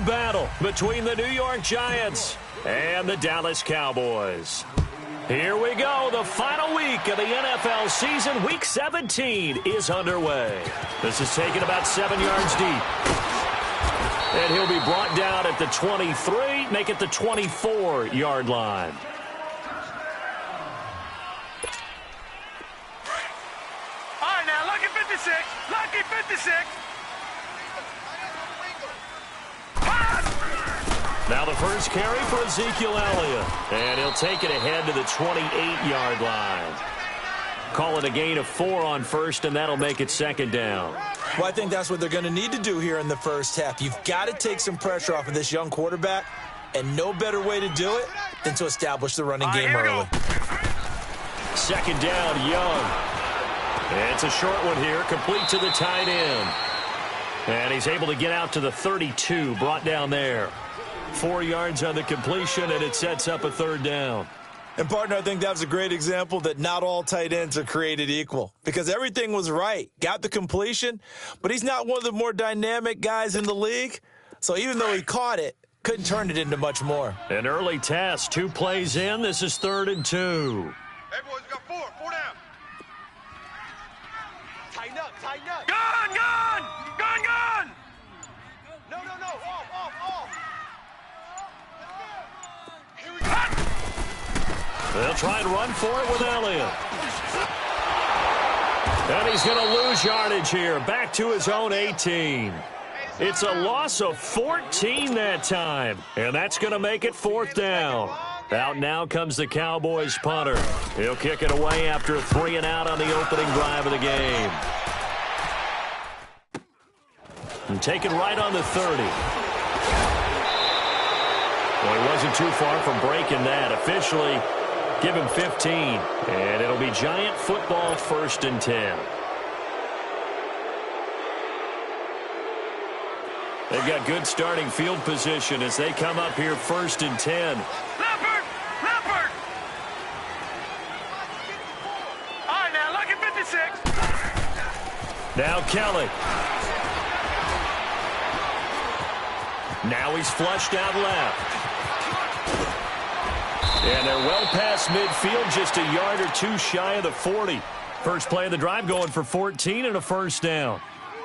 division battle between the New York Giants and the Dallas Cowboys. Here we go. The final week of the NFL season. Week 17 is underway. This is taken about 7 yards deep. And he'll be brought down at the 23, make it the 24-yard line. All right, now, lucky 56. Lucky 56. Now the first carry for Ezekiel Elliott. And he'll take it ahead to the 28-yard line. Call it a gain of 4 on first, and that'll make it second down. Well, I think that's what they're going to need to do here in the first half. You've got to take some pressure off of this young quarterback, and no better way to do it than to establish the running game early. Second down, Young. It's a short one here, complete to the tight end. And he's able to get out to the 32, brought down there. 4 yards on the completion, and it sets up a third down. And, partner, I think that was a great example that not all tight ends are created equal, because everything was right. Got the completion, but he's not one of the more dynamic guys in the league. So even though he caught it, couldn't turn it into much more. An early test, 2 plays in. This is 3rd and 2. Hey, boys, we got 4. 4 down. Tighten up, tighten up. Gun, gun! Gun, gun! No, no, no. Off, off, off. Here we go. They'll try and run for it with Elliott. And he's going to lose yardage here. Back to his own 18. It's a loss of 14 that time. And that's going to make it 4th down. Out now comes the Cowboys punter. He'll kick it away after a 3 and out on the opening drive of the game. And take it right on the 30. Well, he wasn't too far from breaking that. Officially, give him 15. And it'll be Giant football, 1st and 10. They've got good starting field position as they come up here 1st and 10. Leopard! Leopard! All right, now, lucky 56. Now Kelly. Now he's flushed out left. And they're well past midfield, just a yard or 2 shy of the 40. First play of the drive going for 14 and a 1st down.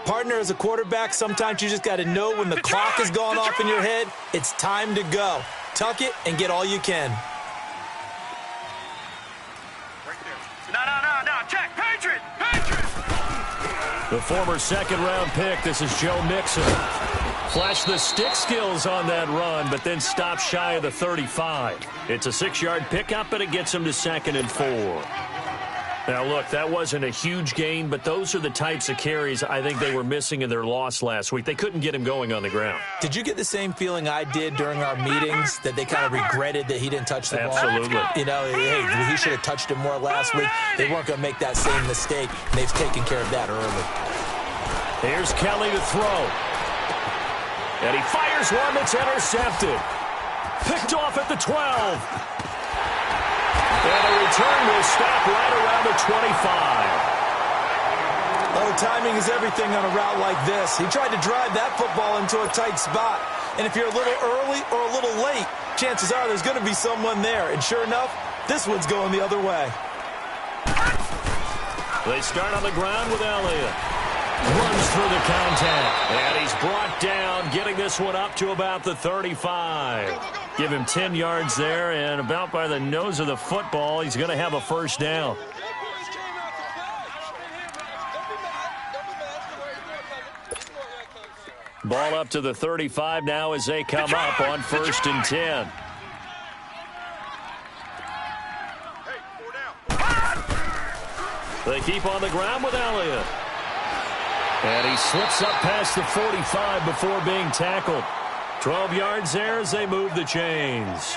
Partner, as a quarterback, sometimes you just got to know when the clock has gone off in your head, it's time to go. Tuck it and get all you can. Right there. No. Check. Patriot! Patriot! The former 2nd-round pick, this is Joe Mixon. Flashed the stick skills on that run, but then stopped shy of the 35. It's a 6-yard pickup, but it gets him to 2nd and 4. Now, look, that wasn't a huge gain, but those are the types of carries I think they were missing in their loss last week. They couldn't get him going on the ground. Did you get the same feeling I did during our meetings, that they kind of regretted that he didn't touch the ball? Absolutely. You know, hey, he should have touched it more last week. They weren't going to make that same mistake, and they've taken care of that early. Here's Kelly to throw. And he fires one that's intercepted. Picked off at the 12. And the return will stop right around the 25. Oh, timing is everything on a route like this. He tried to drive that football into a tight spot. And if you're a little early or a little late, chances are there's going to be someone there. And sure enough, this one's going the other way. They start on the ground with Elliott. Runs through the contact. And he's brought down, getting this one up to about the 35. Give him 10 yards there, and about by the nose of the football, he's going to have a 1st down. Ball up to the 35 now as they come up on 1st and 10. They keep on the ground with Elliott. And he slips up past the 45 before being tackled. 12 yards there as they move the chains.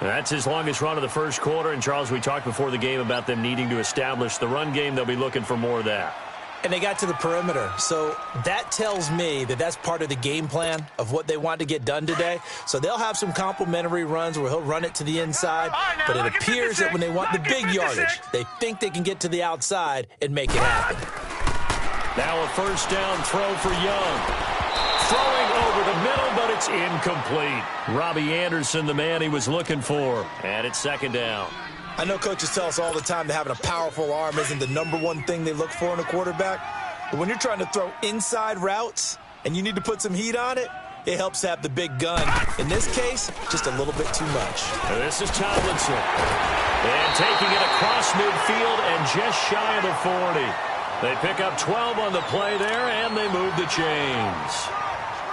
That's his longest run of the first quarter. And, Charles, we talked before the game about them needing to establish the run game. They'll be looking for more of that. And they got to the perimeter. So that tells me that that's part of the game plan of what they want to get done today. So they'll have some complimentary runs where he'll run it to the inside. But it appears that when they want the big yardage, they think they can get to the outside and make it happen. Now a 1st down throw for Young. Throwing over the middle, but it's incomplete. Robbie Anderson, the man he was looking for. And it's second down. I know coaches tell us all the time that having a powerful arm isn't the #1 thing they look for in a quarterback. But when you're trying to throw inside routes and you need to put some heat on it, it helps to have the big gun. In this case, just a little bit too much. This is Tomlinson. And taking it across midfield and just shy of the 40. They pick up 12 on the play there, and they move the chains.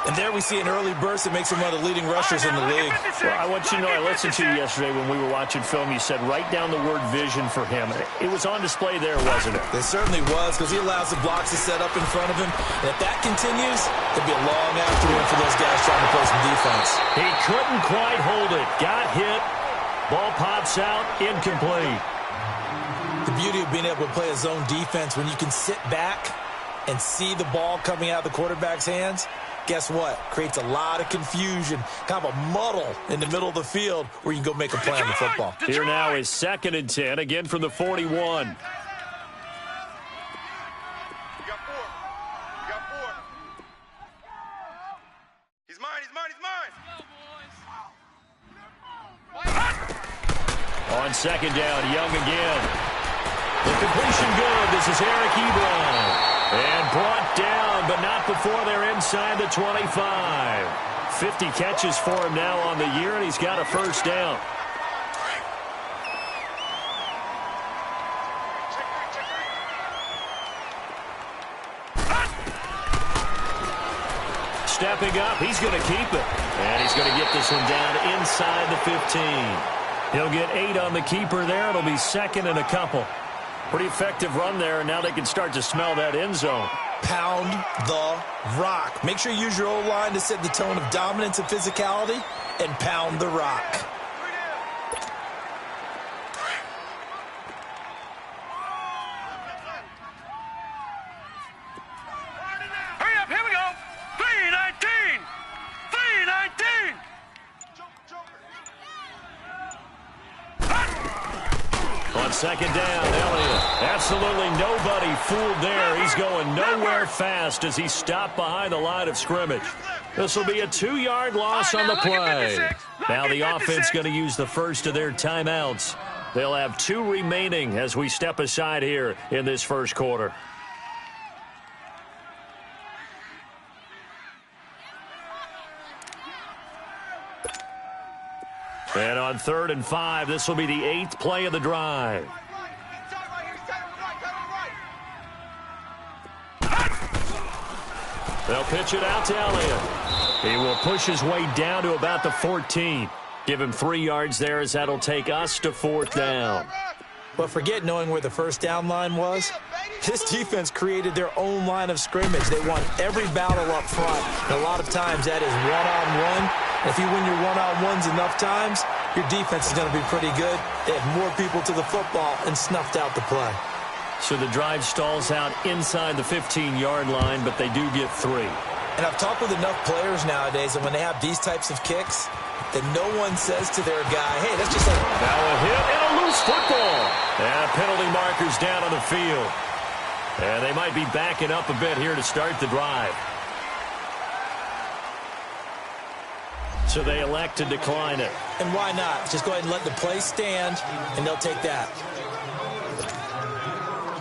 And there we see an early burst that makes him one of the leading rushers in the league. Well, I want you to know, I listened to you yesterday when we were watching film. You said write down the word vision for him. It was on display there, wasn't it? It certainly was, because he allows the blocks to set up in front of him. And if that continues, it'll be a long afternoon for those guys trying to play some defense. He couldn't quite hold it. Got hit. Ball pops out. Incomplete. The beauty of being able to play a zone defense when you can sit back and see the ball coming out of the quarterback's hands, guess what? Creates a lot of confusion, kind of a muddle in the middle of the field where you can go make a play on the football. Here now is 2nd and 10, again from the 41. You got 4. You got 4. He's mine, he's mine, he's mine. On 2nd down, Young again. The completion good. This is Eric Ebron. And brought down, but not before they're inside the 25. 50 catches for him now on the year, and he's got a first down. Stepping up, he's going to keep it. And he's going to get this one down inside the 15. He'll get 8 on the keeper there. It'll be 2nd and a couple. Pretty effective run there, and now they can start to smell that end zone. Pound the rock. Make sure you use your O-line to set the tone of dominance and physicality, and pound the rock. Hurry up, here we go. 319. 319. On 2nd down, Elliott. Absolutely nobody fooled there. He's going nowhere fast as he stopped behind the line of scrimmage. This will be a 2-yard loss on the play. Now the offense going to use the first of their timeouts. They'll have 2 remaining as we step aside here in this first quarter. And on 3rd and 5, this will be the 8th play of the drive. They'll pitch it out to Elliott. He will push his way down to about the 14. Give him 3 yards there as that'll take us to 4th down. But forget knowing where the first down line was. This defense created their own line of scrimmage. They won every battle up front. And a lot of times that is one-on-one. If you win your one-on-ones enough times, your defense is going to be pretty good. They had more people to the football and snuffed out the play. So the drive stalls out inside the 15-yard line, but they do get 3. And I've talked with enough players nowadays that when they have these types of kicks, that no one says to their guy, hey, that's just like... Now a hit and a loose football. And penalty markers down on the field. And they might be backing up a bit here to start the drive. So they elect to decline it. And why not? Just go ahead and let the play stand, and they'll take that.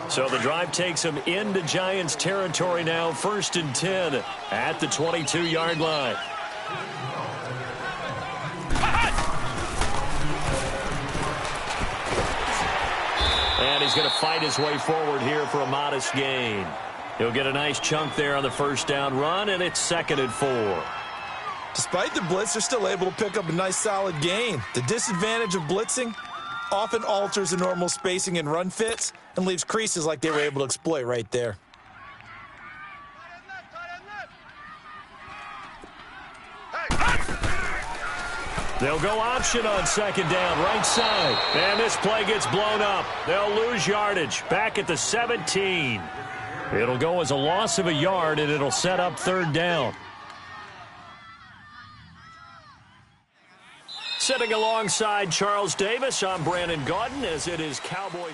So the drive takes them into Giants territory now, 1st and 10 at the 22-yard line. And he's going to fight his way forward here for a modest gain. He'll get a nice chunk there on the first down run, and it's 2nd and 4. Despite the blitz, they're still able to pick up a nice solid gain. The disadvantage of blitzing often alters the normal spacing and run fits and leaves creases like they were able to exploit right there. They'll go option on 2nd down, right side. And this play gets blown up. They'll lose yardage back at the 17. It'll go as a loss of a yard, and it'll set up 3rd down. Sitting alongside Charles Davis, I'm Brandon Gaudin, as it is Cowboy...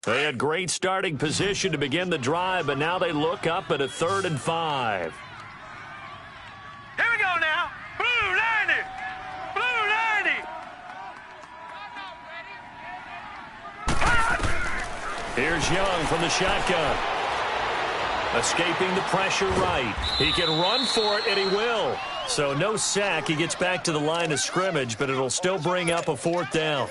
They had great starting position to begin the drive, but now they look up at a 3rd and 5. Here we go now. Blue 90. Blue 90. Here's Young from the shotgun. Escaping the pressure right. He can run for it, and he will. So no sack. He gets back to the line of scrimmage, but it'll still bring up a 4th down.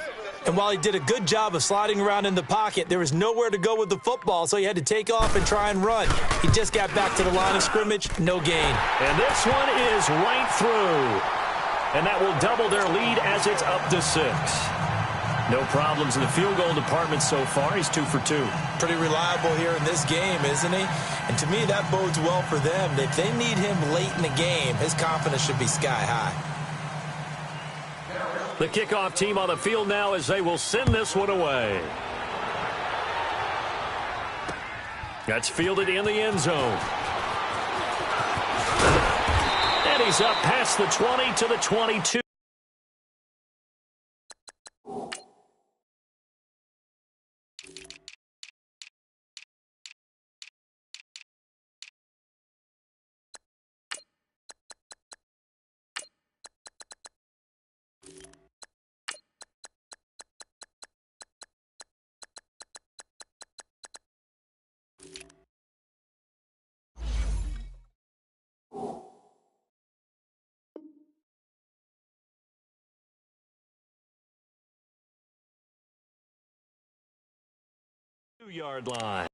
And while he did a good job of sliding around in the pocket, there was nowhere to go with the football, so he had to take off and try and run. He just got back to the line of scrimmage, no gain. And this one is right through. And that will double their lead as it's up to 6. No problems in the field goal department so far. He's 2 for 2. Pretty reliable here in this game, isn't he? And to me, that bodes well for them. If they need him late in the game, his confidence should be sky high. The kickoff team on the field now as they will send this one away. That's fielded in the end zone. And he's up past the 20 to the 22. Yard line.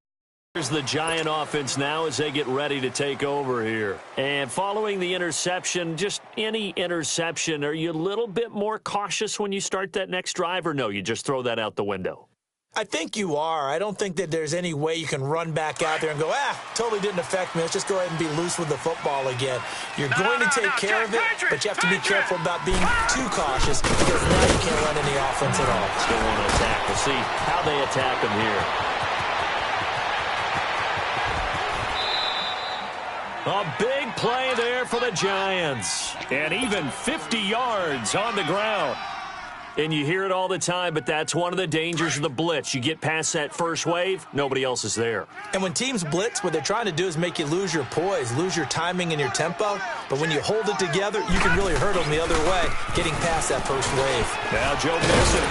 Here's the Giant offense now as they get ready to take over here. And following the interception, just any interception, are you a little bit more cautious when you start that next drive, or no, you just throw that out the window? I think you are. I don't think that there's any way you can run back out there and go, totally didn't affect me. Let's just go ahead and be loose with the football again. You're going to take care of it, but you have to be careful about being too cautious because now you can't run any offense at all. Still want to attack. We'll see how they attack them here. A big play there for the Giants. And even 50 yards on the ground. And you hear it all the time, but that's one of the dangers of the blitz. You get past that first wave, nobody else is there. And when teams blitz, what they're trying to do is make you lose your poise, lose your timing and your tempo. But when you hold it together, you can really hurt them the other way, getting past that first wave. Now Joe Mixon.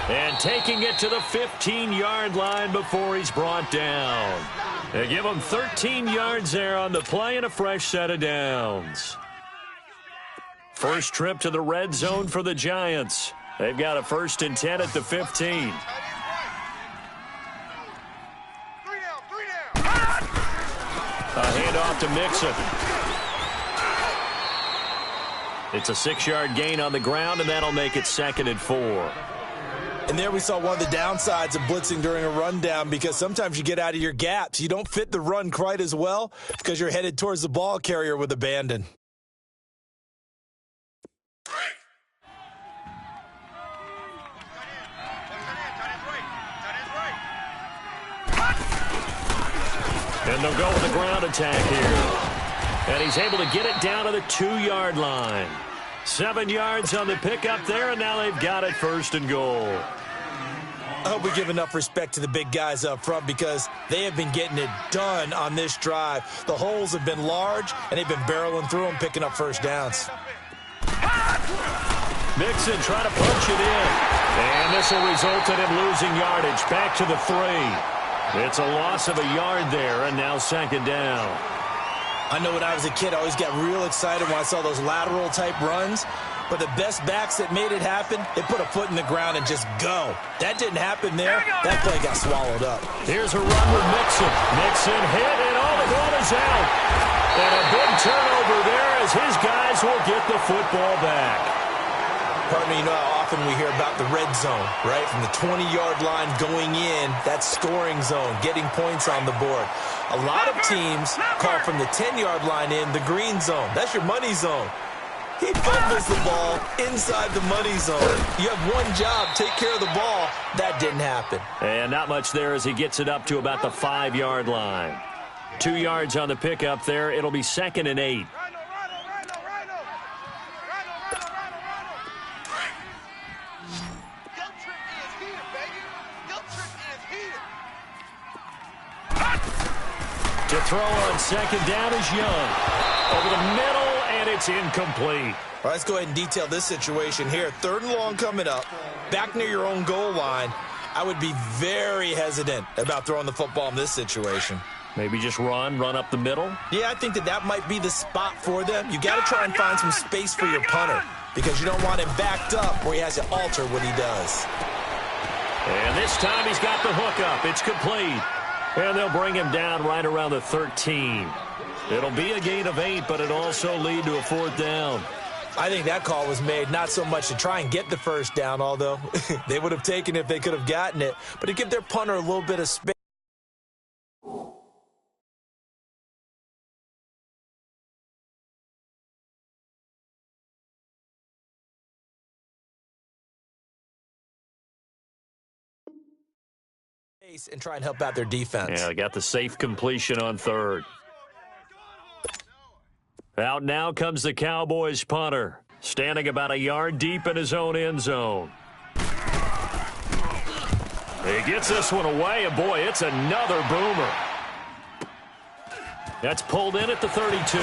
And taking it to the 15-yard line before he's brought down. They give him 13 yards there on the play and a fresh set of downs. First trip to the red zone for the Giants. They've got a 1st and 10 at the 15. 3 down. A handoff to Mixon. It's a 6-yard gain on the ground, and that'll make it 2nd and 4. And there we saw one of the downsides of blitzing during a rundown because sometimes you get out of your gaps. You don't fit the run quite as well because you're headed towards the ball carrier with abandon. And they'll go with the ground attack here. And he's able to get it down to the 2-yard line. 7 yards on the pickup there, and now they've got it 1st and goal. I hope we give enough respect to the big guys up front because they have been getting it done on this drive. The holes have been large, and they've been barreling through them, picking up first downs. Mixon trying to punch it in. And this will result in him losing yardage. Back to the 3. It's a loss of a yard there, and now 2nd down. I know when I was a kid, I always got real excited when I saw those lateral-type runs. But the best backs that made it happen, they put a foot in the ground and just go. That didn't happen there. That play got swallowed up. Here's a run with Mixon. Mixon hit, and all the ball is out. And a big turnover there as his guys will get the football back. Pardon me, you know how often we hear about the red zone, right? From the 20-yard line going in, that's scoring zone, getting points on the board. A lot of teams call from the 10-yard line in the green zone. That's your money zone. He fumbles the ball inside the money zone. You have one job, take care of the ball. That didn't happen. And not much there as he gets it up to about the 5-yard line. 2 yards on the pickup there. It'll be 2nd and 8. To throw on second down is Young. Over the middle, and it's incomplete. All right, let's go ahead and detail this situation here. 3rd and long coming up, back near your own goal line. I would be very hesitant about throwing the football in this situation. Maybe just run up the middle? Yeah, I think that might be the spot for them. You got to try and find some space for your punter because you don't want him backed up where he has to alter what he does. And this time he's got the hook up. It's complete. And they'll bring him down right around the 13. It'll be a gain of 8, but it'll also lead to a 4th down. I think that call was made not so much to try and get the first down, although they would have taken it if they could have gotten it, but to give their punter a little bit of space. And try and help out their defense. Yeah, they got the safe completion on 3rd. Out now comes the Cowboys punter, standing about a yard deep in his own end zone. He gets this one away, and boy, it's another boomer. That's pulled in at the 32.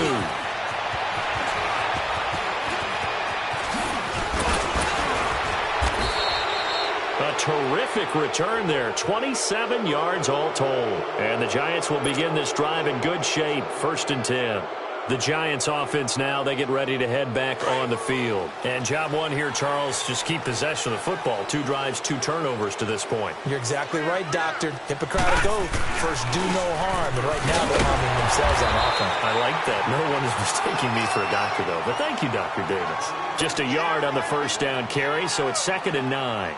A terrific return there, 27 yards all told. And the Giants will begin this drive in good shape, 1st and 10. The Giants offense now, they get ready to head back on the field. And job 1 here, Charles, just keep possession of the football. 2 drives, 2 turnovers to this point. You're exactly right, Doctor. Hippocratic oath. First, do no harm. And right now, they're harming themselves on offense. I like that. No one is mistaking me for a doctor, though. But thank you, Dr. Davis. Just a yard on the 1st down carry, so it's 2nd and 9.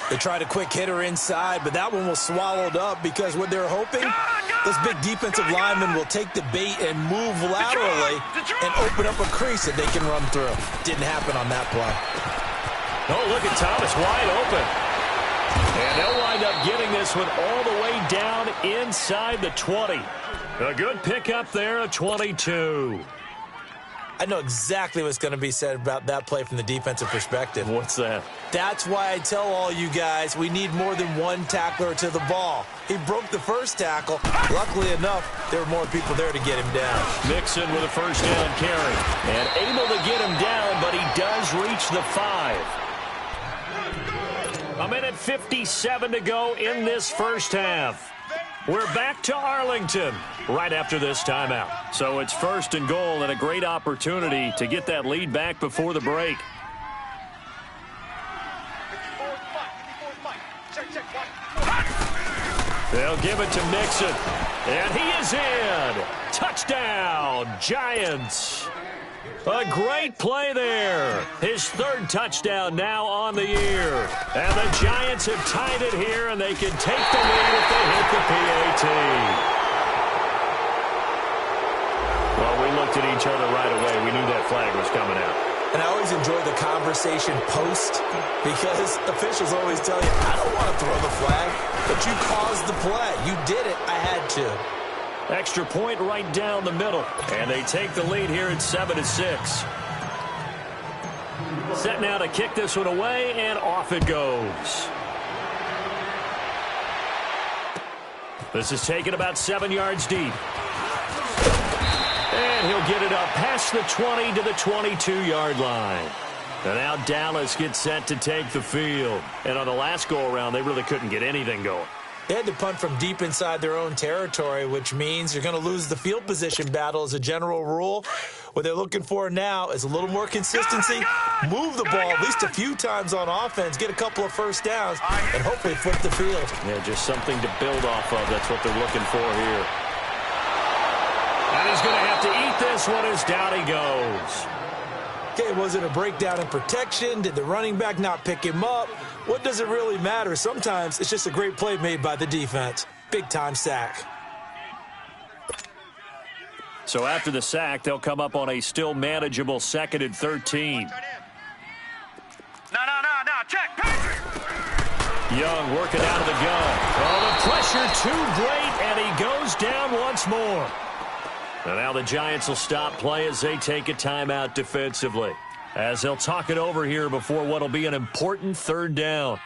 They tried a quick hitter inside, but that one was swallowed up because what they're hoping, those big defensive linemen will take the bait and move laterally and open up a crease that they can run through. Didn't happen on that play. Oh, look at Thomas wide open. And they'll wind up getting this one all the way down inside the 20. A good pickup there, a 22. I know exactly what's going to be said about that play from the defensive perspective. What's that? That's why I tell all you guys we need more than one tackler to the ball. He broke the first tackle. Luckily enough, there were more people there to get him down. Mixon with a 1st down carry. And able to get him down, but he does reach the 5. A minute 57 to go in this 1st half. We're back to Arlington right after this timeout. So it's 1st and goal and a great opportunity to get that lead back before the break. They'll give it to Mixon. And he is in. Touchdown, Giants. A great play there. His 3rd touchdown now on the year. And the Giants have tied it here, and they can take the lead if they hit the PAT. Well, we looked at each other right away. We knew that flag was coming out. And I always enjoy the conversation post because officials always tell you, I don't want to throw the flag, but you caused the play. You did it. I had to. Extra point right down the middle. And they take the lead here at 7-6. Set now to kick this one away, and off it goes. This is taken about 7 yards deep. And he'll get it up past the 20 to the 22-yard line. And now Dallas gets set to take the field. And on the last go-around, they really couldn't get anything going. They had to punt from deep inside their own territory, which means you're going to lose the field position battle as a general rule. What they're looking for now is a little more consistency, move the ball at least a few times on offense, get a couple of 1st downs, and hopefully flip the field. Yeah, just something to build off of. That's what they're looking for here. And he's going to have to eat this one as down he goes. Okay, was it a breakdown in protection? Did the running back not pick him up? What does it really matter? Sometimes it's just a great play made by the defense. Big-time sack. So after the sack, they'll come up on a still manageable 2nd and 13. No, check, Patrick! Young working out of the gun. Oh, the pressure too great, and he goes down once more. And now the Giants will stop play as they take a timeout defensively, as they'll talk it over here before what will be an important 3rd down.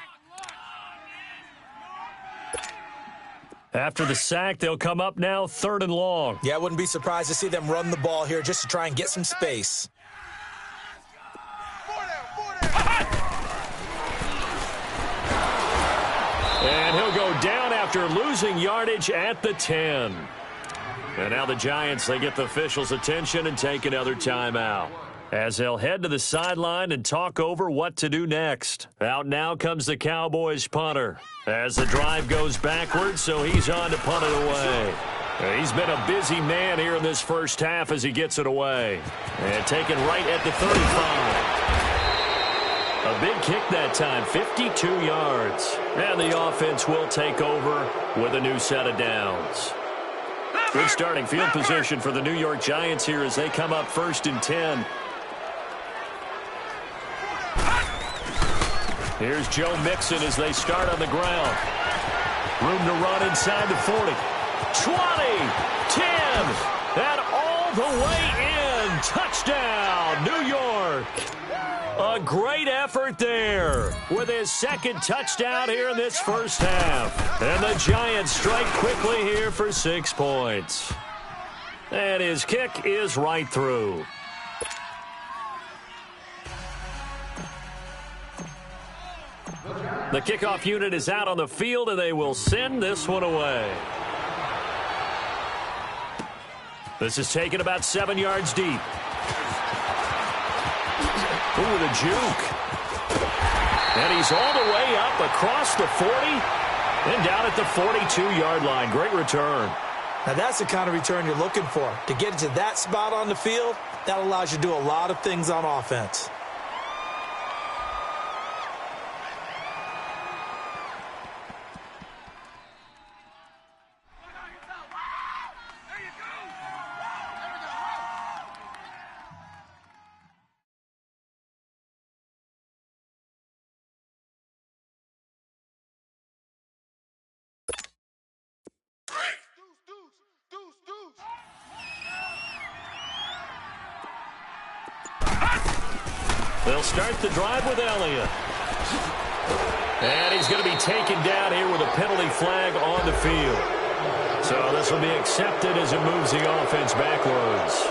After the sack, they'll come up now 3rd and long. Yeah, I wouldn't be surprised to see them run the ball here just to try and get some space. And he'll go down after losing yardage at the 10. And now the Giants, they get the officials' attention and take another timeout, as they'll head to the sideline and talk over what to do next. Out now comes the Cowboys punter as the drive goes backwards, so he's on to punt it away. He's been a busy man here in this first half as he gets it away. And taken right at the 35. A big kick that time, 52 yards. And the offense will take over with a new set of downs. Good starting field position for the New York Giants here as they come up 1st and 10. Here's Joe Mixon as they start on the ground. Room to run inside the 40. 20, 10, and all the way in. Touchdown, New York. A great effort there with his 2nd touchdown here in this first half. And the Giants strike quickly here for 6 points. And his kick is right through. The kickoff unit is out on the field, and they will send this one away. This is taken about 7 yards deep. Ooh, the juke. And he's all the way up across the 40 and down at the 42-yard line. Great return. Now, that's the kind of return you're looking for. To get into that spot on the field, that allows you to do a lot of things on offense. They'll start the drive with Elliott. And he's going to be taken down here with a penalty flag on the field. So this will be accepted as it moves the offense backwards.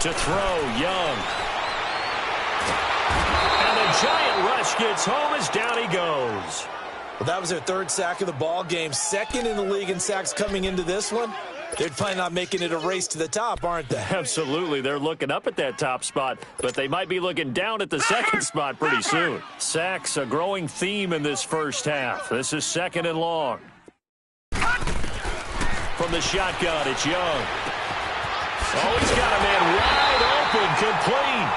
To throw, Young. And the giant rush gets home as down he goes. Well, that was their 3rd sack of the ball game. 2nd in the league in sacks coming into this one. They're planning on making it a race to the top, aren't they? Absolutely. They're looking up at that top spot, but they might be looking down at the 2nd spot pretty soon. Sacks, a growing theme in this first half. This is 2nd and long. From the shotgun, it's Young. Oh, he's got a man wide open, complete.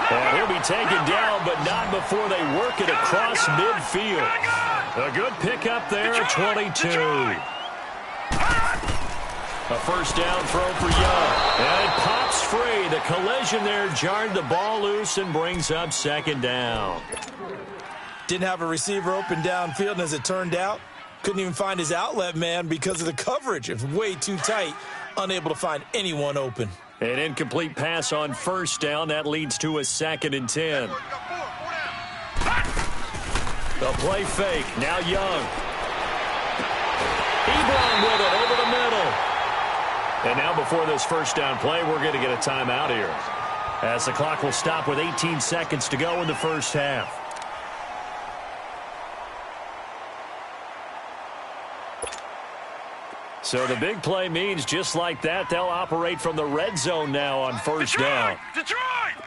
And he'll be taken down, but not before they work it across midfield. A good pickup there at 22. A first down throw for Young. And it pops free. The collision there jarred the ball loose and brings up 2nd down. Didn't have a receiver open downfield, and as it turned out, couldn't even find his outlet man because of the coverage. It was way too tight. Unable to find anyone open. An incomplete pass on first down. That leads to a 2nd and 10. The play fake. Now Young. Ebron with it over the middle. And now before this first down play, we're going to get a timeout here, as the clock will stop with 18 seconds to go in the first half. So the big play means just like that, they'll operate from the red zone now on first down. Detroit!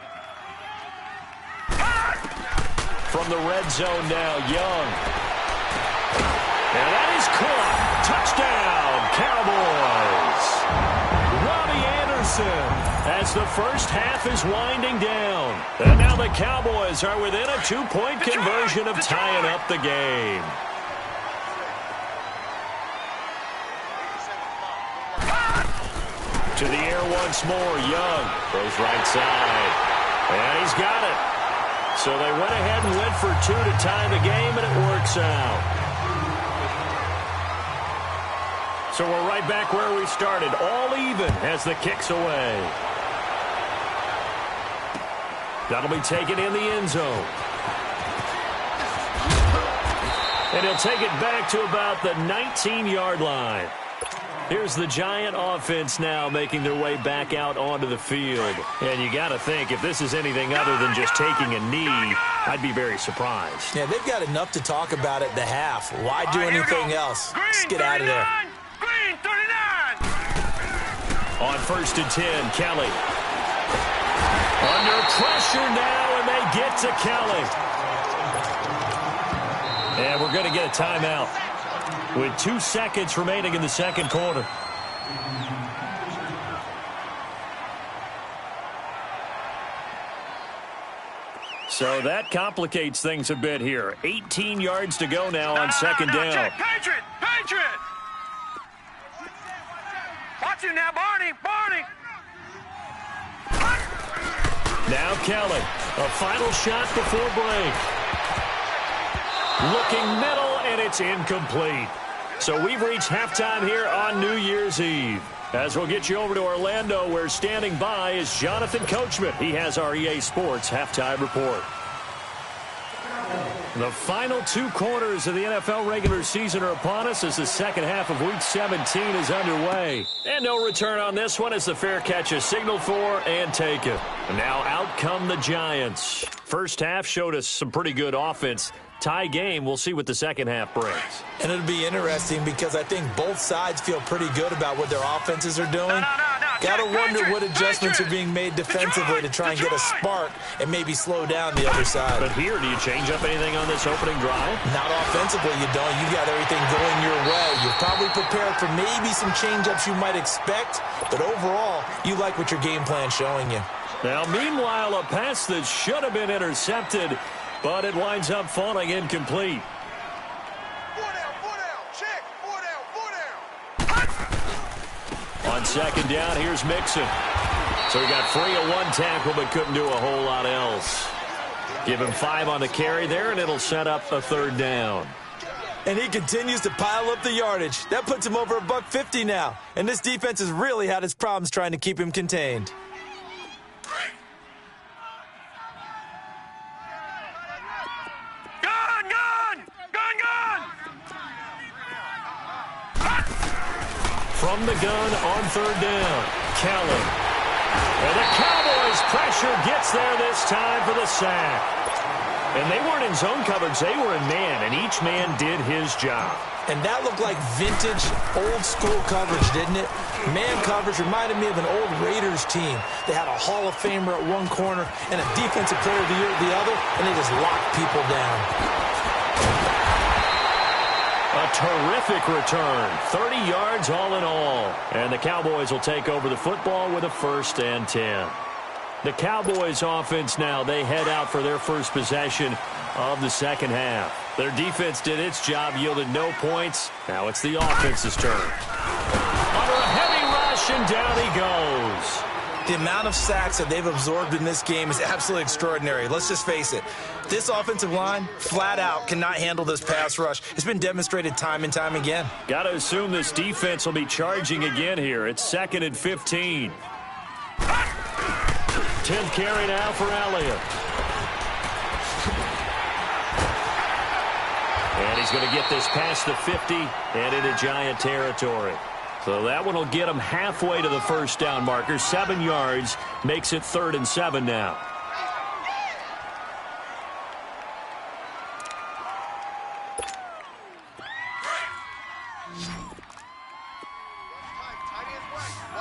From the red zone now, Young. And that is caught. Touchdown, Cowboys. Robbie Anderson, as the first half is winding down. And now the Cowboys are within a 2-point conversion of tying up the game. To the air once more, Young goes right side. And he's got it. So they went ahead and went for 2 to tie the game, and it works out. So we're right back where we started, all even as the kick's away. That'll be taken in the end zone. And he'll take it back to about the 19-yard line. Here's the Giant offense now making their way back out onto the field. And you got to think, if this is anything other than just taking a knee, I'd be very surprised. Yeah, they've got enough to talk about at the half. Why do anything else? Let's get out of there. Green 39. On 1st and 10, Kelly. Under pressure now, and they get to Kelly. And we're going to get a timeout with 2 seconds remaining in the second quarter. So that complicates things a bit here. 18 yards to go now on second down. Check. Patriot! Watch him now, Barney! Now Kelly, a final shot before break. Looking middle, and it's incomplete. So we've reached halftime here on New Year's Eve. As we'll get you over to Orlando, where standing by is Jonathan Coachman. He has our EA Sports halftime report. The final 2 quarters of the NFL regular season are upon us as the second half of Week 17 is underway. And no return on this one as the fair catch is signaled for and taken. And now out come the Giants. First half showed us some pretty good offense. Tie game, we'll see what the second half brings. And it'll be interesting because I think both sides feel pretty good about what their offenses are doing. Got to wonder what adjustments are being made defensively to try and get a spark and maybe slow down the other side. But here, do you change up anything on this opening drive? Not offensively, you don't. You've got everything going your way. You're probably prepared for maybe some change-ups you might expect, but overall, you like what your game plan's showing you. Now, meanwhile, a pass that should have been intercepted, but it winds up falling incomplete. 4 down, check, 4 down. On second down, here's Mixon. So he got free of 1 tackle, but couldn't do a whole lot else. Give him 5 on the carry there, and it'll set up a 3rd down. And he continues to pile up the yardage. That puts him over $150 now. And this defense has really had its problems trying to keep him contained. From the gun on 3rd down, Kelly. And the Cowboys' pressure gets there this time for the sack. And they weren't in zone coverage, they were in man, and each man did his job. And that looked like vintage, old-school coverage, didn't it? Man coverage reminded me of an old Raiders team. They had a Hall of Famer at one corner and a Defensive Player of the Year at the other, and they just locked people down. A terrific return, 30 yards all in all. And the Cowboys will take over the football with a 1st and 10. The Cowboys offense now, they head out for their first possession of the second half. Their defense did its job, yielded no points. Now it's the offense's turn. Under a heavy rush, and down he goes. The amount of sacks that they've absorbed in this game is absolutely extraordinary. Let's just face it. This offensive line, flat out, cannot handle this pass rush. It's been demonstrated time and time again. Got to assume this defense will be charging again here. It's 2nd and 15. 10th carry now for Elliott. And he's going to get this past the 50 and into Giant territory. So that one will get him halfway to the 1st down marker. 7 yards makes it 3rd and 7 now.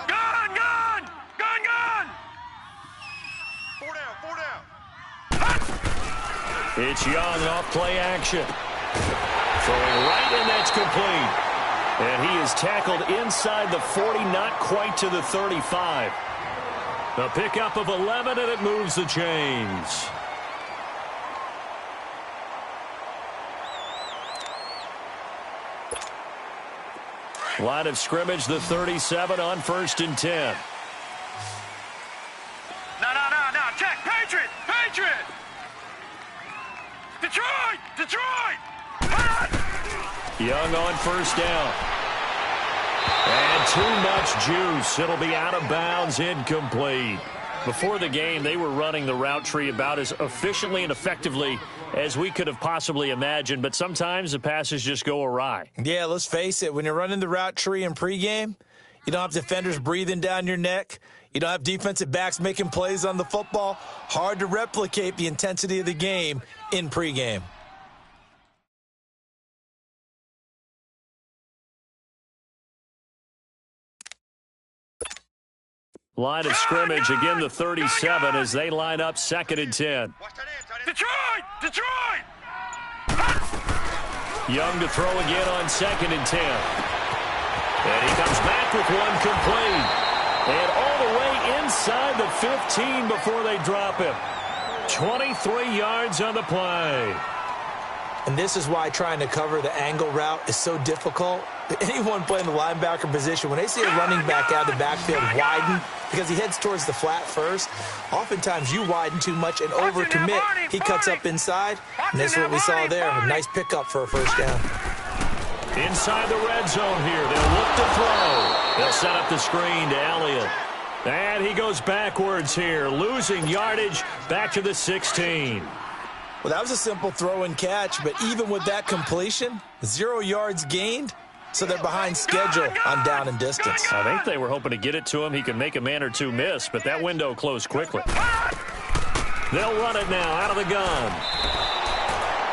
Gun! 4 down. It's Young off play action. Throwing right, and that's complete. And he is tackled inside the 40, not quite to the 35. A pickup of 11, and it moves the chains. Line of scrimmage, the 37 on 1st and 10. No. Check. Patriot. Detroit. Young on 1st down. too much juice. It'll be out of bounds, incomplete. Before the game, they were running the route tree about as efficiently and effectively as we could have possibly imagined, but sometimes the passes just go awry. Yeah, let's face it. When you're running the route tree in pregame, you don't have defenders breathing down your neck. You don't have defensive backs making plays on the football. Hard to replicate the intensity of the game in pregame. Line of scrimmage, again the 37 as they line up 2nd and 10. Detroit! Detroit! Young to throw again on 2nd and 10. And he comes back with one complete. And all the way inside the 15 before they drop him. 23 yards on the play. And this is why trying to cover the angle route is so difficult. Anyone playing the linebacker position, when they see a running back out of the backfield widen, because he heads towards the flat first, oftentimes you widen too much and overcommit. He cuts up inside, and this is what we saw there. A nice pickup for a first down. Inside the red zone here. They'll look to throw. They'll set up the screen to Elliott. And he goes backwards here, losing yardage back to the 16. Well, that was a simple throw and catch, but even with that completion, 0 yards gained, so they're behind schedule on down and distance. I think they were hoping to get it to him. He could make a man or two miss, but that window closed quickly. They'll run it now out of the gun.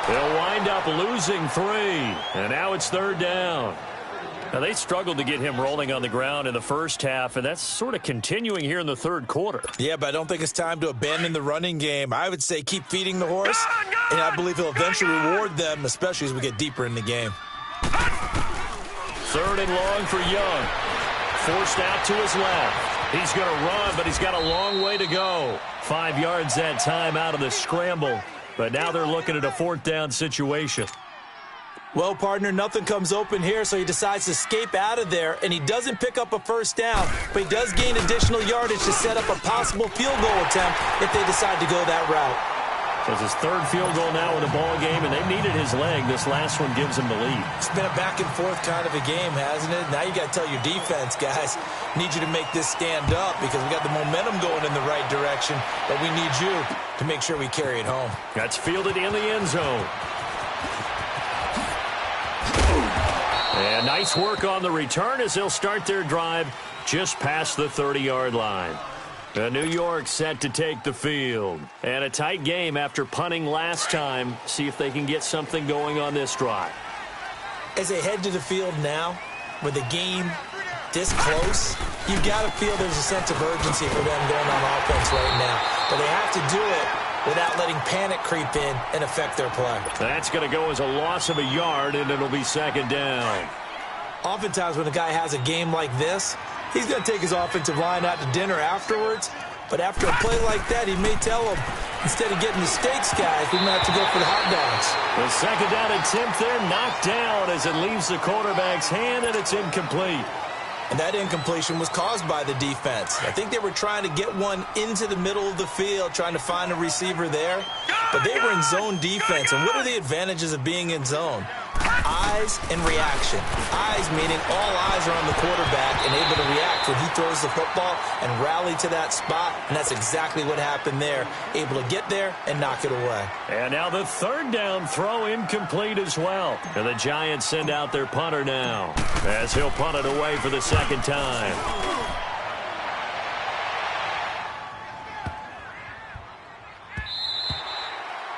They'll wind up losing 3, and now it's 3rd down. Now, they struggled to get him rolling on the ground in the first half, and that's sort of continuing here in the 3rd quarter. Yeah, but I don't think it's time to abandon the running game. I would say keep feeding the horse, and I believe he'll eventually reward them, especially as we get deeper in the game. 3rd and long for Young. Forced out to his left. He's going to run, but he's got a long way to go. 5 yards that time out of the scramble, but now they're looking at a 4th down situation. Well, partner, nothing comes open here, so he decides to escape out of there, and he doesn't pick up a first down, but he does gain additional yardage to set up a possible field goal attempt if they decide to go that route. So it's his 3rd field goal now in the ball game, and they needed his leg. This last one gives him the lead. It's been a back-and-forth kind of a game, hasn't it? Now you got to tell your defense, guys, need you to make this stand up because we got the momentum going in the right direction, but we need you to make sure we carry it home. That's fielded in the end zone. And nice work on the return as they'll start their drive just past the 30-yard line. New York set to take the field. And a tight game after punting last time. See if they can get something going on this drive. As they head to the field now, with the game this close, you've got to feel there's a sense of urgency for them going on offense right now. But they have to do it without letting panic creep in and affect their play. That's going to go as a loss of a yard, and it'll be 2nd down. Oftentimes when a guy has a game like this, he's going to take his offensive line out to dinner afterwards. But after a play like that, he may tell them, instead of getting the steaks, guys, we're going to have to go for the hot dogs. The 2nd down attempt there knocked down as it leaves the quarterback's hand, and it's incomplete. And that incompletion was caused by the defense. I think they were trying to get one into the middle of the field, trying to find a receiver there. But they were in zone defense. And what are the advantages of being in zone? Eyes and reaction. Eyes meaning all eyes are on the quarterback and able to react when he throws the football and rally to that spot. And that's exactly what happened there. Able to get there and knock it away. And now the 3rd down throw incomplete as well. And the Giants send out their punter now as he'll punt it away for the 2nd time.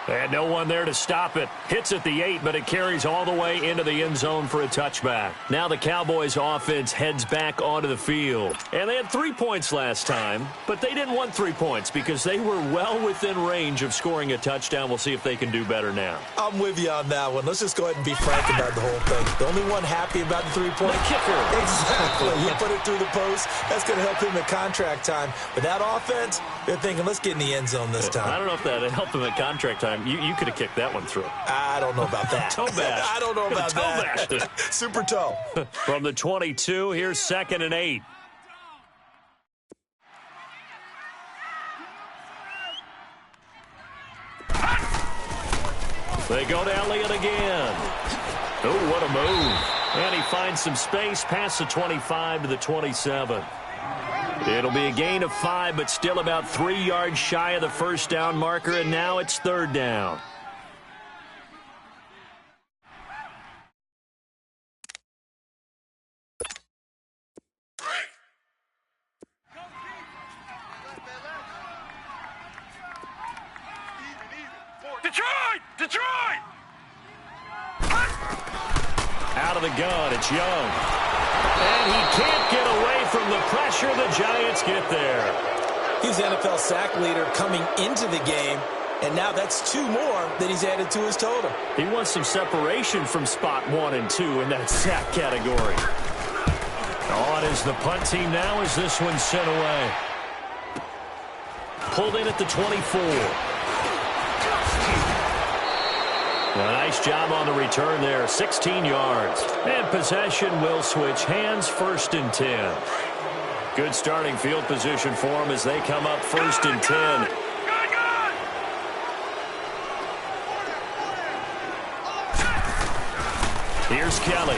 And no one there to stop it. Hits at the 8, but it carries all the way into the end zone for a touchback. Now the Cowboys offense heads back onto the field. And they had 3 points last time, but they didn't want 3 points because they were well within range of scoring a touchdown. We'll see if they can do better now. I'm with you on that one. Let's just go ahead and be frank about the whole thing. The only one happy about the 3-point kicker. Exactly. You put it through the post. That's going to help him at contract time. But that offense, they're thinking, let's get in the end zone this time. I don't know if that helped him at contract time. You could have kicked that one through. I don't know about that. Toe bash. I don't know about that. Super toe. From the 22, here's 2nd and 8. They go to Elliott again. Oh, what a move. And he finds some space past the 25 to the 27. It'll be a gain of 5, but still about 3 yards shy of the first down marker, and now it's 3rd down. Detroit! Detroit! Out of the gun, it's Young. And he can't get away from the pressure. The Giants get there. He's NFL sack leader coming into the game, and now that's 2 more that he's added to his total. He wants some separation from spot 1 and 2 in that sack category. On is the punt team now as this one's sent away. Pulled in at the 24. A nice job on the return there, 16 yards. And possession will switch hands, 1st and 10. Good starting field position for them as they come up 1st and 10. Here's Kelly.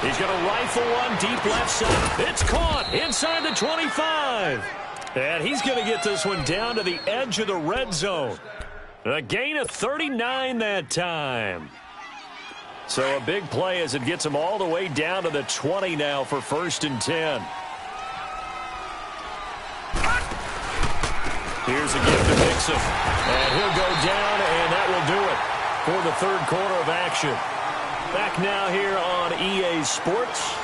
He's going to rifle one deep left side. It's caught inside the 25. And he's going to get this one down to the edge of the red zone. A gain of 39 that time. So a big play as it gets him all the way down to the 20 now for 1st and 10. Here's a gift to Mixon. And he'll go down, and that will do it for the 3rd quarter of action. Back now here on EA Sports.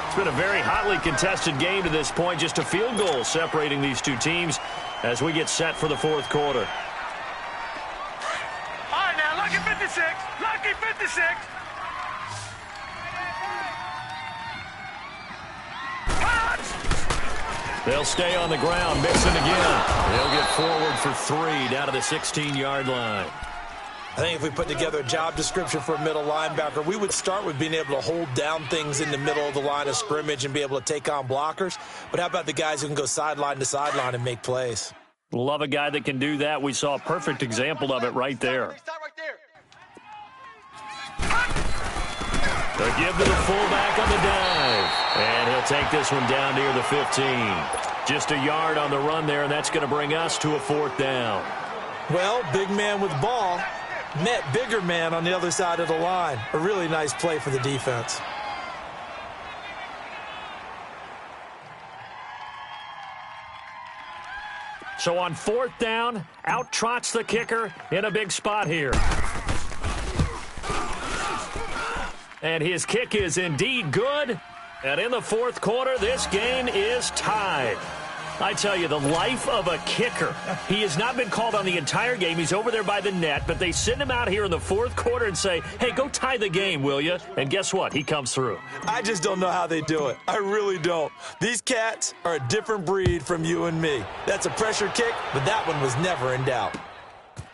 It's been a very hotly contested game to this point. Just a field goal separating these 2 teams as we get set for the 4th quarter. Lucky 56! Lucky 56! They'll stay on the ground. Mixon again. They'll get forward for 3 down to the 16-yard line. I think if we put together a job description for a middle linebacker, we would start with being able to hold down things in the middle of the line of scrimmage and be able to take on blockers. But how about the guys who can go sideline to sideline and make plays? Love a guy that can do that. We saw a perfect example of it right there. They'll give to the fullback on the dive. And he'll take this one down near the 15. Just a yard on the run there, and that's going to bring us to a 4th down. Well, big man with ball met bigger man on the other side of the line. A really nice play for the defense. So on 4th down, out trots the kicker in a big spot here. And his kick is indeed good. And in the 4th quarter, this game is tied. I tell you, the life of a kicker. He has not been called on the entire game. He's over there by the net, but they send him out here in the 4th quarter and say, hey, go tie the game, will you? And guess what? He comes through. I just don't know how they do it. I really don't. These cats are a different breed from you and me. That's a pressure kick, but that one was never in doubt.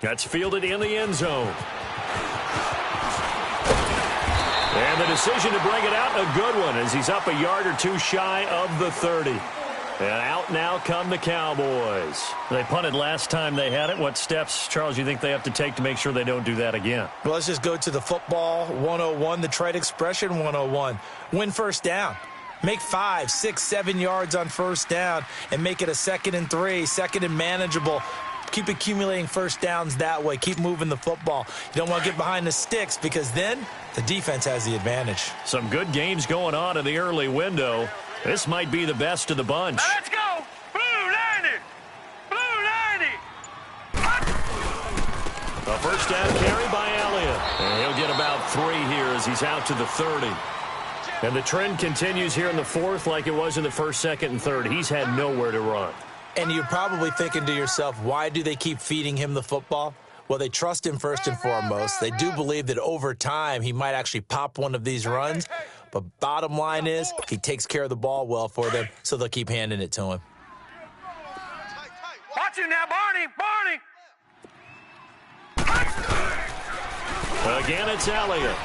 That's fielded in the end zone. And the decision to bring it out, a good one, as he's up a yard or 2 shy of the 30. And out now come the Cowboys. They punted last time they had it. What steps, Charles, you think they have to take to make sure they don't do that again? Well, let's just go to the football 101, the trade expression 101. Win 1st down. Make 5, 6, 7 yards on 1st down and make it a 2nd and 3, 2nd and manageable. Keep accumulating 1st downs that way. Keep moving the football. You don't want to get behind the sticks because then the defense has the advantage. Some good games going on in the early window. This might be the best of the bunch. Now let's go! Blue 90! Blue 90! A 1st down carry by Elliott. And he'll get about 3 here as he's out to the 30. And the trend continues here in the 4th like it was in the 1st, 2nd, and 3rd. He's had nowhere to run. And you're probably thinking to yourself, why do they keep feeding him the football? Well, they trust him first and foremost. They do believe that over time he might actually pop one of these runs. But bottom line is he takes care of the ball well for them, so they'll keep handing it to him. Watch him now, Barney! Barney! Again, it's Elliott.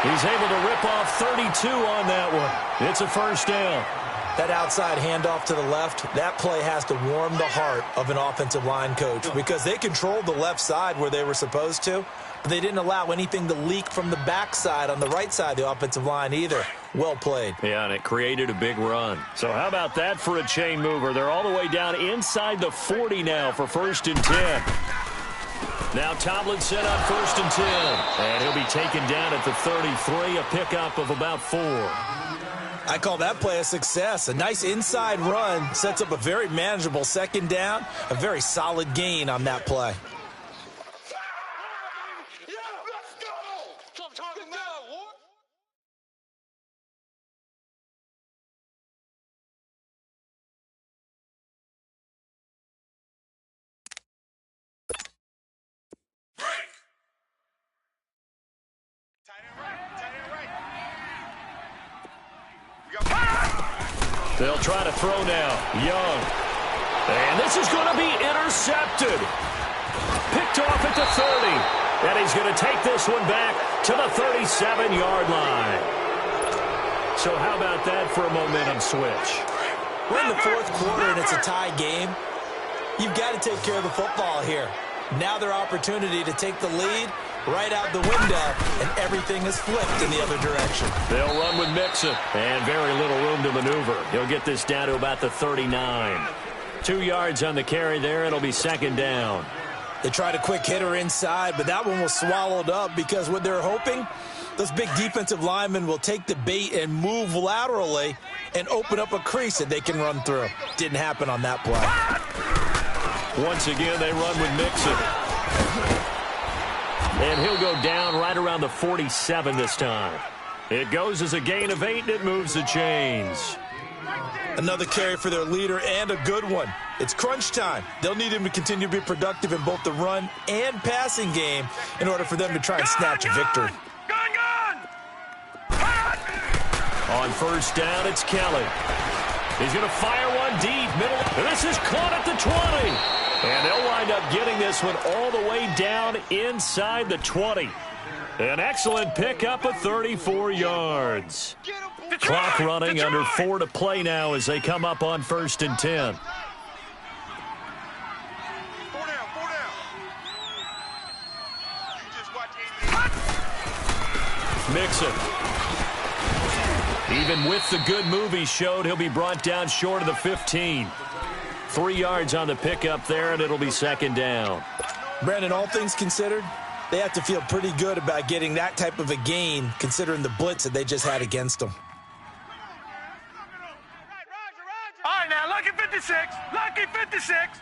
He's able to rip off 32 on that one. It's a 1st down. That outside handoff to the left, that play has to warm the heart of an offensive line coach because they controlled the left side where they were supposed to, but they didn't allow anything to leak from the backside on the right side of the offensive line either. Well played. Yeah, and it created a big run. So how about that for a chain mover? They're all the way down inside the 40 now for 1st and 10. Now Tomlinson on 1st and 10. And he'll be taken down at the 33, a pickup of about 4. I call that play a success. A nice inside run sets up a very manageable 2nd down, a very solid gain on that play. They'll try to throw now. Young. And this is going to be intercepted. Picked off at the 30. And he's going to take this one back to the 37-yard line. So how about that for a momentum switch? We're in the 4th quarter and it's a tie game. You've got to take care of the football here. Now their opportunity to take the lead right out the window, and everything is flipped in the other direction. They'll run with Mixon, and very little room to maneuver. He'll get this down to about the 39. 2 yards on the carry there. It'll be 2nd down. They tried a quick hitter inside, but that one was swallowed up because what they're hoping, those big defensive linemen will take the bait and move laterally and open up a crease that they can run through. Didn't happen on that play. Once again, they run with Mixon. And he'll go down right around the 47 this time. It goes as a gain of 8, and it moves the chains. Another carry for their leader, and a good one. It's crunch time. They'll need him to continue to be productive in both the run and passing game in order for them to try and snatch a victory. On 1st down, it's Kelly. He's going to fire one deep, middle. And this is caught at the 20. And they'll wind up getting this one all the way down inside the 20. An excellent pickup of 34 yards. Clock running, under 4 to play now as they come up on 1st and 10. 4 down, 4 down. You just watch Mixon. Even with the good move he showed, he'll be brought down short of the 15. 3 yards on the pickup there, and it'll be 2nd down. Brandon, all things considered, they have to feel pretty good about getting that type of a gain, considering the blitz that they just had against them. All right, now, lucky 56. Lucky 56.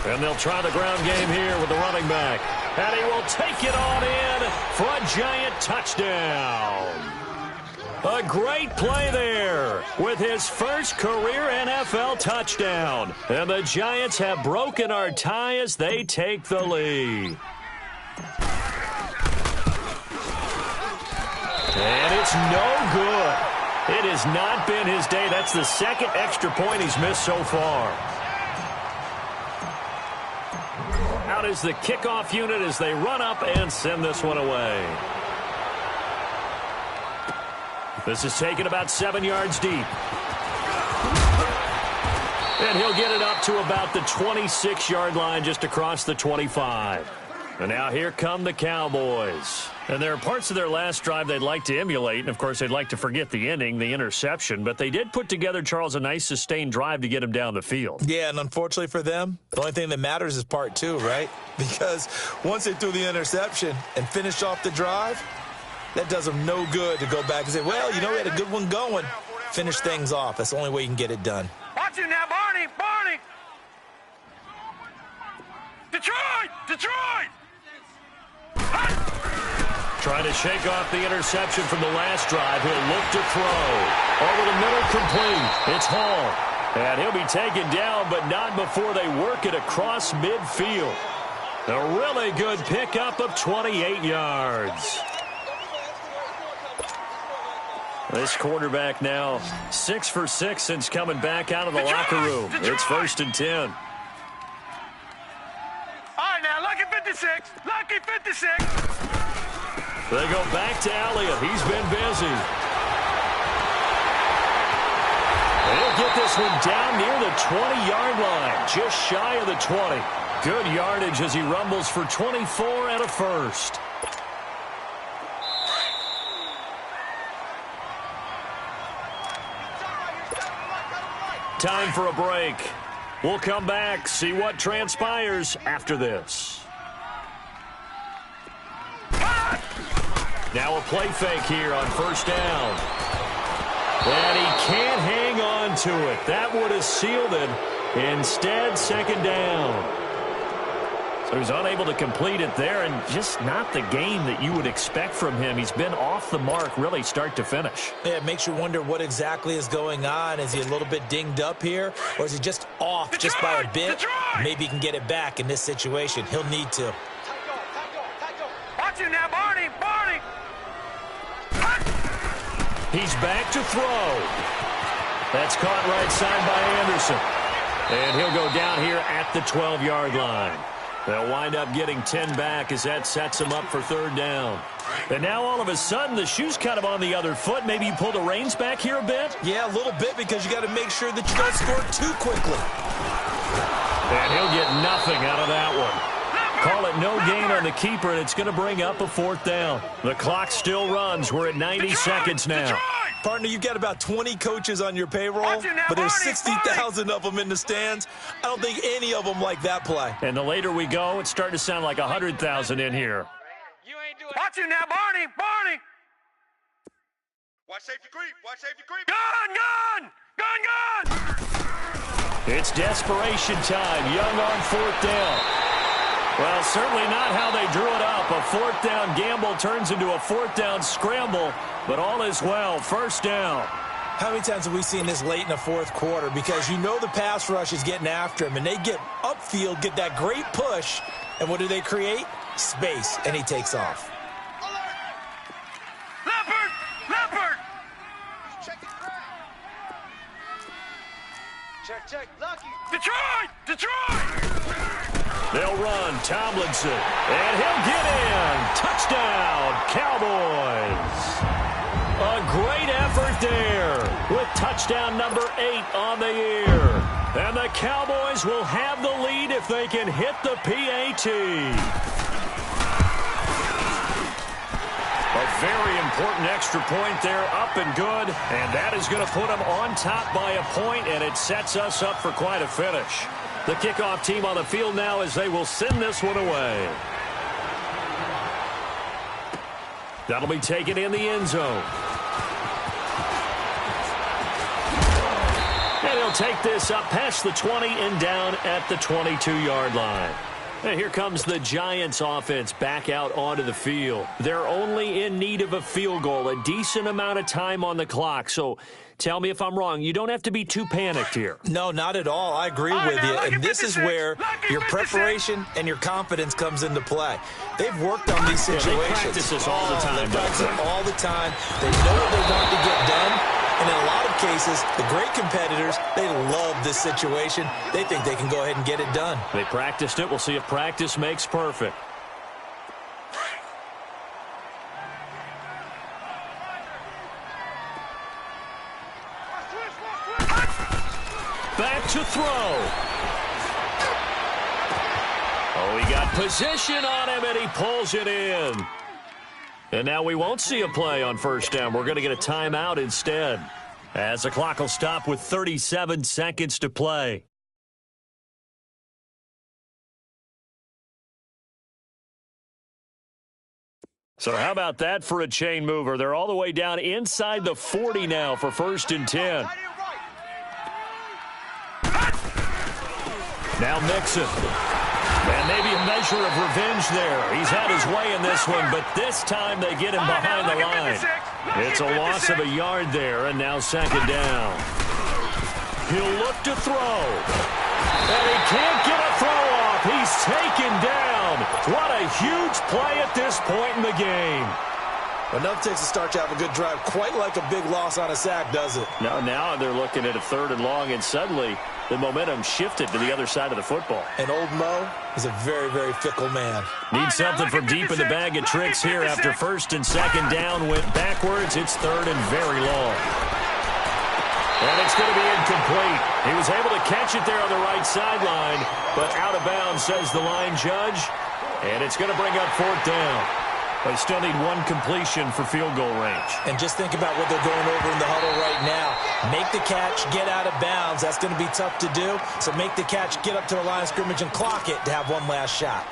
And they'll try the ground game here with the running back. And he will take it on in for a giant touchdown. A great play there with his first career NFL touchdown. And the Giants have broken our tie as they take the lead. And it's no good. It has not been his day. That's the 2nd extra point he's missed so far. Out is the kickoff unit as they run up and send this one away. This is taken about 7 yards deep. And he'll get it up to about the 26-yard line, just across the 25. And now here come the Cowboys. And there are parts of their last drive they'd like to emulate. And, of course, they'd like to forget the ending, the interception. But they did put together, Charles, a nice sustained drive to get him down the field. Yeah, and unfortunately for them, the only thing that matters is part 2, right? Because once they threw the interception and finished off the drive, that does them no good to go back and say, well, you know, we had a good one going. Finish things off. That's the only way you can get it done. Watch it now, Barney. Barney. Detroit. Detroit. Trying to shake off the interception from the last drive. He'll look to throw. Over the middle, complete. It's Hall. And he'll be taken down, but not before they work it across midfield. A really good pickup of 28 yards. This quarterback now 6 for 6 since coming back out of the locker room. It's 1st and 10. All right, now, lucky 56. Lucky 56. They go back to Elliott. He's been busy. He'll get this one down near the 20-yard line, just shy of the 20. Good yardage as he rumbles for 24 and a first. Time for a break. We'll come back, see what transpires after this. Now a play fake here on first down. And he can't hang on to it. That would have sealed it. Instead, second down. So he's unable to complete it there, and just not the game that you would expect from him. He's been off the mark really start to finish. Yeah, it makes you wonder what exactly is going on. Is he a little bit dinged up here, or is he just off just by a bit? Maybe he can get it back in this situation. He'll need to. Watch him now, Barney! Barney! He's back to throw. That's caught right side by Anderson. And he'll go down here at the 12-yard line. They'll wind up getting 10 back as that sets them up for third down. And now all of a sudden the shoe's kind of on the other foot. Maybe you pull the reins back here a bit? Yeah, a little bit, because you got to make sure that you don't score too quickly. And he'll get nothing out of that one. Call it no gain on the keeper, and it's going to bring up a fourth down. The clock still runs. We're at 90 seconds now. Partner, you've got about 20 coaches on your payroll, but there's 60,000 of them in the stands. I don't think any of them like that play. And the later we go, it's starting to sound like 100,000 in here. Watch him now, Barney! Barney! Watch safety creep! Watch safety creep! Gun! Gun! Gun! Gun! It's desperation time. Young on fourth down. Well, certainly not how they drew it up. A fourth down gamble turns into a fourth down scramble, but all is well. First down. How many times have we seen this late in the fourth quarter? Because you know the pass rush is getting after him, and they get upfield, get that great push, and what do they create? Space, and he takes off. Leopard! Leopard! Check. Lucky. Detroit! Detroit! They'll run. Tomlinson. And he'll get in. Touchdown, Cowboys. A great effort there with touchdown number 8 on the year. And the Cowboys will have the lead if they can hit the PAT. A very important extra point there, up and good. And that is going to put them on top by a point, and it sets us up for quite a finish. The kickoff team on the field now as they will send this one away. That'll be taken in the end zone. And he'll take this up past the 20 and down at the 22-yard line. And here comes the Giants offense back out onto the field. They're only in need of a field goal, a decent amount of time on the clock. So tell me if I'm wrong. You don't have to be too panicked here. No, not at all. I agree with you. And this is where your preparation and your confidence comes into play. They've worked on these situations. They practice this all the time. They practice it all the time. They know what they want to get done. And in a lot of cases, the great competitors, they love this situation. They think they can go ahead and get it done. They practiced it. We'll see if practice makes perfect. Back to throw. Oh, he got position on him, and he pulls it in. And now we won't see a play on first down. We're going to get a timeout instead, as the clock will stop with 37 seconds to play. So how about that for a chain mover? They're all the way down inside the 40 now for first and 10. Now Mixon. And maybe a measure of revenge there. He's had his way in this one, but this time they get him behind the line. It's a loss of a yard there, and now second down. He'll look to throw. And he can't get a throw off. He's taken down. What a huge play at this point in the game. Enough takes to start to have a good drive. Quite like a big loss on a sack, does it? Now they're looking at a third and long, and suddenly the momentum shifted to the other side of the football. And old Mo is a very, very fickle man. Need something from deep in the bag of tricks here after first and second down went backwards. It's third and very long. And it's going to be incomplete. He was able to catch it there on the right sideline, but out of bounds, says the line judge. And it's going to bring up fourth down. They still need one completion for field goal range. And just think about what they're going over in the huddle right now. Make the catch, get out of bounds. That's going to be tough to do. So make the catch, get up to the line of scrimmage, and clock it to have one last shot.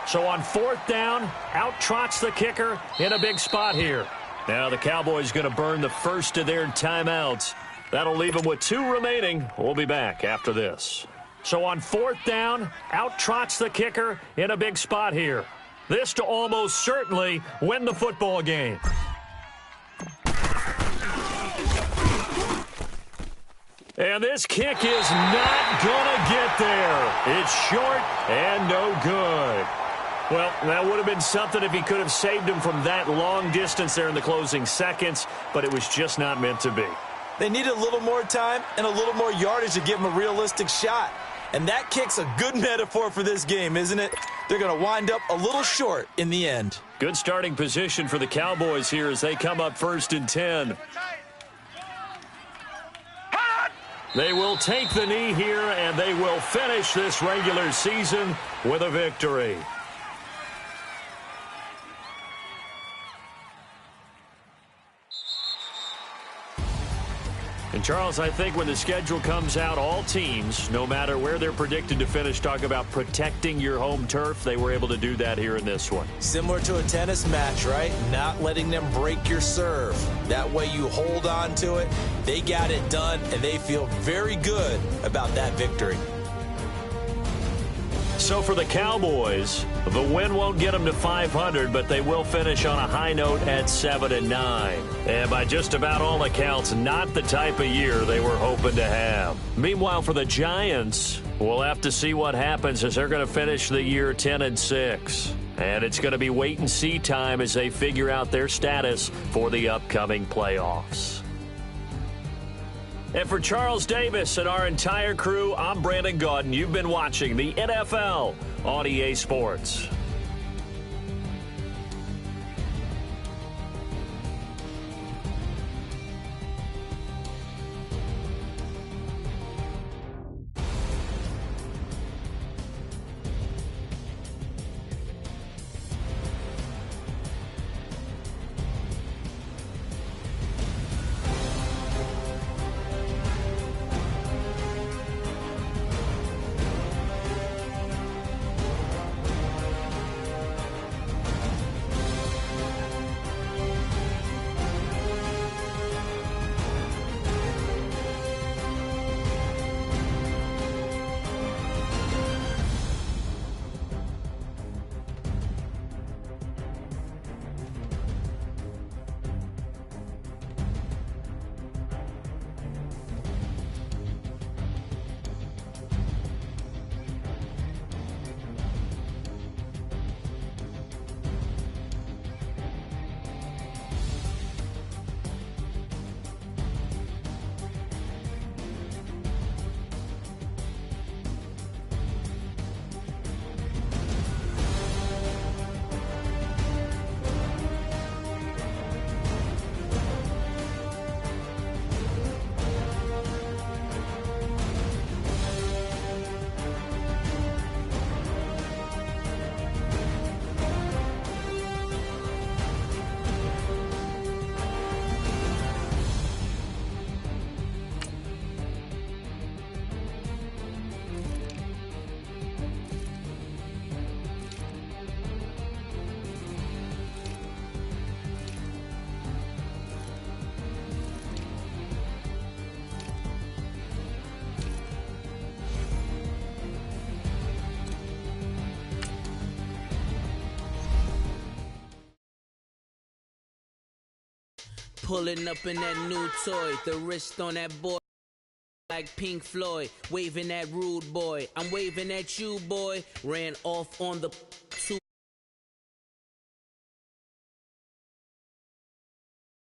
So on fourth down, out trots the kicker in a big spot here. Now the Cowboys going to burn the first of their timeouts. That'll leave them with 2 remaining. We'll be back after this. So on fourth down, out trots the kicker in a big spot here. This to almost certainly win the football game. And this kick is not going to get there. It's short and no good. Well, that would have been something if he could have saved him from that long distance there in the closing seconds, but it was just not meant to be. They needed a little more time and a little more yardage to give him a realistic shot. And that kick's a good metaphor for this game, isn't it? They're going to wind up a little short in the end. Good starting position for the Cowboys here as they come up 1st and 10. They will take the knee here, and they will finish this regular season with a victory. And, Charles, I think when the schedule comes out, all teams, no matter where they're predicted to finish, talk about protecting your home turf. They were able to do that here in this one. Similar to a tennis match, right? Not letting them break your serve. That way you hold on to it. They got it done, and they feel very good about that victory. So for the Cowboys, the win won't get them to 500, but they will finish on a high note at 7-9. And by just about all accounts, not the type of year they were hoping to have. Meanwhile, for the Giants, we'll have to see what happens as they're going to finish the year 10-6. And it's going to be wait-and-see time as they figure out their status for the upcoming playoffs. And for Charles Davis and our entire crew, I'm Brandon Gaudin. You've been watching the NFL on EA Sports. Pulling up in that new toy, the wrist on that boy like Pink Floyd, waving at rude boy. I'm waving at you, boy. Ran off on the two.